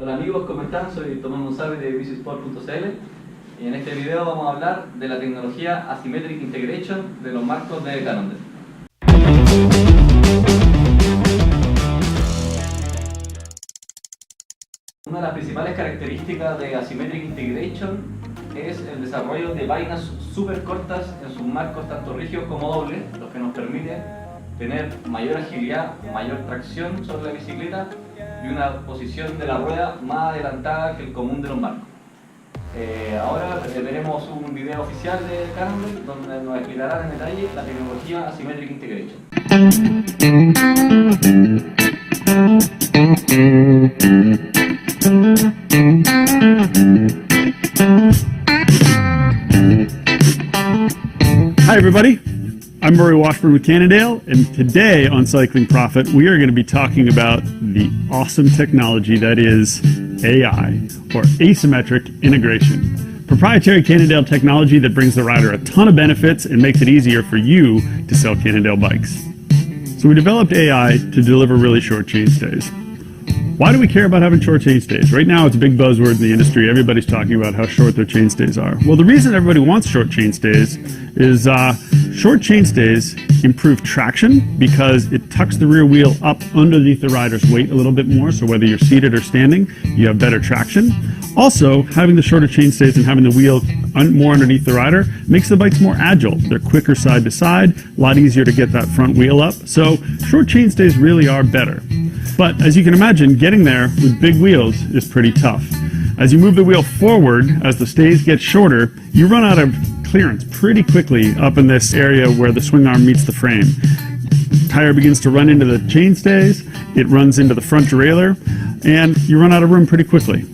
Hola amigos, ¿cómo están? Soy Tomás González de BiciSport.cl y en este video vamos a hablar de la tecnología Asymmetric Integration de los marcos de Cannondale. Una de las principales características de Asymmetric Integration es el desarrollo de vainas súper cortas en sus marcos tanto rígidos como dobles, lo que nos permite tener mayor agilidad, mayor tracción sobre la bicicleta y una posición de la rueda más adelantada que el común de los marcos. Ahora veremos un video oficial de Cannondale donde nos explicarán en detalle la tecnología Asymmetric Integration. Hi everybody, I'm Murray Washburn with Cannondale, and today on Cycling Profit we are going to be talking about the awesome technology that is AI, or Asymmetric Integration. Proprietary Cannondale technology that brings the rider a ton of benefits and makes it easier for you to sell Cannondale bikes. So we developed AI to deliver really short chainstays. Why do we care about having short chainstays? Right now it's a big buzzword in the industry. Everybody's talking about how short their chainstays are. Well, the reason everybody wants short chainstays is short chainstays improve traction because it tucks the rear wheel up underneath the rider's weight a little bit more, so whether you're seated or standing, you have better traction. Also, having the shorter chainstays and having the wheel more underneath the rider makes the bikes more agile. They're quicker side to side, a lot easier to get that front wheel up. So short chainstays really are better. But as you can imagine, getting there with big wheels is pretty tough. As you move the wheel forward, as the stays get shorter, you run out of clearance pretty quickly up in this area where the swing arm meets the frame. Tire begins to run into the chainstays, it runs into the front derailleur, and you run out of room pretty quickly.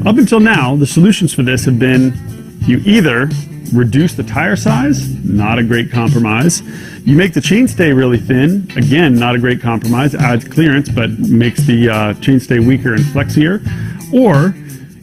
Up until now, the solutions for this have been you either reduce the tire size, not a great compromise. You make the chainstay really thin, again, not a great compromise, adds clearance but makes the chainstay weaker and flexier. Or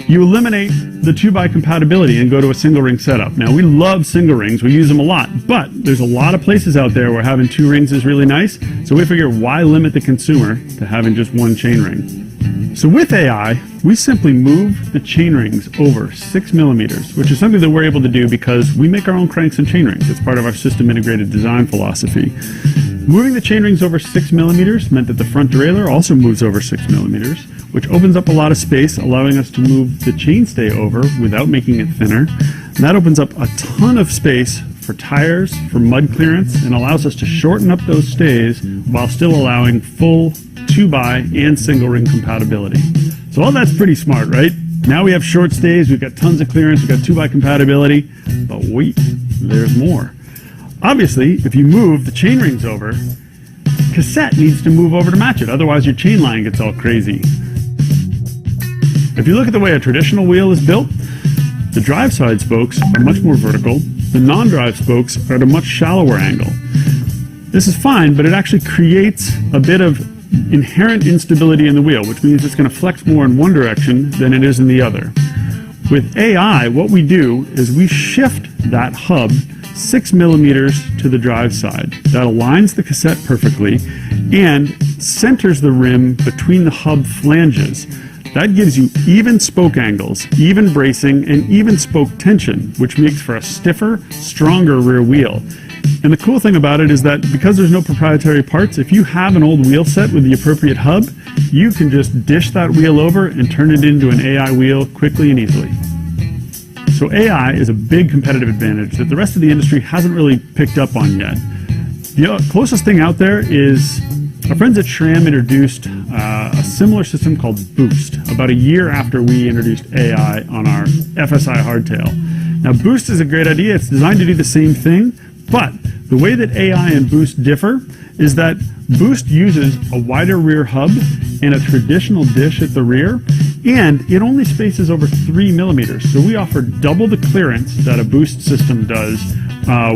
you eliminate the 2x compatibility and go to a single ring setup. Now we love single rings, we use them a lot, but there's a lot of places out there where having 2 rings is really nice, so we figure why limit the consumer to having just 1 chain ring? So with AI, we simply move the chain rings over 6 millimeters, which is something that we're able to do because we make our own cranks and chain rings. It's part of our system integrated design philosophy. Moving the chain rings over 6 millimeters meant that the front derailleur also moves over 6 millimeters, which opens up a lot of space, allowing us to move the chainstay over without making it thinner. And that opens up a ton of space for tires, for mud clearance, and allows us to shorten up those stays while still allowing full 2x and single ring compatibility. So all that's pretty smart, right? Now we have short stays, we've got tons of clearance, we've got 2x compatibility, but wait, there's more. Obviously, if you move the chain rings over, cassette needs to move over to match it, otherwise your chain line gets all crazy. If you look at the way a traditional wheel is built, the drive side spokes are much more vertical, the non-drive spokes are at a much shallower angle. This is fine, but it actually creates a bit of inherent instability in the wheel, which means it's going to flex more in one direction than it is in the other. With AI, what we do is we shift that hub 6 millimeters to the drive side. That aligns the cassette perfectly and centers the rim between the hub flanges. That gives you even spoke angles, even bracing, and even spoke tension, which makes for a stiffer, stronger rear wheel. And the cool thing about it is that because there's no proprietary parts, if you have an old wheel set with the appropriate hub, you can just dish that wheel over and turn it into an AI wheel quickly and easily. So AI is a big competitive advantage that the rest of the industry hasn't really picked up on yet. The closest thing out there is our friends at SRAM introduced a similar system called Boost about a year after we introduced AI on our FSI hardtail. Now Boost is a great idea, it's designed to do the same thing, but the way that AI and Boost differ is that Boost uses a wider rear hub and a traditional dish at the rear, and it only spaces over 3 millimeters. So we offer double the clearance that a Boost system does,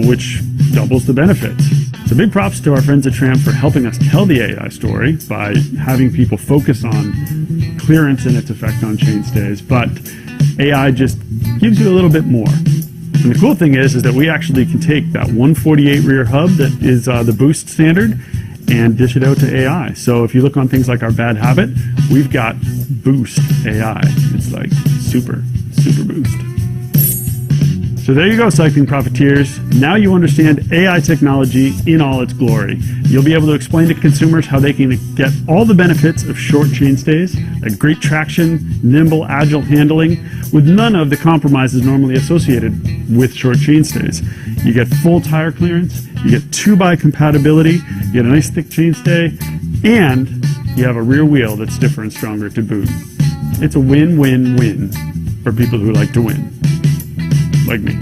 which doubles the benefits. So big props to our friends at SRAM for helping us tell the AI story by having people focus on clearance and its effect on chainstays, but AI just gives you a little bit more. And the cool thing is that we actually can take that 148 rear hub that is the Boost standard and dish it out to AI. So if you look on things like our bad habit, we've got Boost AI. It's like super boost. So there you go, cycling profiteers. Now you understand AI technology in all its glory. You'll be able to explain to consumers how they can get all the benefits of short chainstays, like great traction, nimble, agile handling, with none of the compromises normally associated with short chainstays. You get full tire clearance, you get 2x compatibility, you get a nice thick chainstay, and you have a rear wheel that's stiffer and stronger to boot. It's a win-win-win for people who like to win, like me.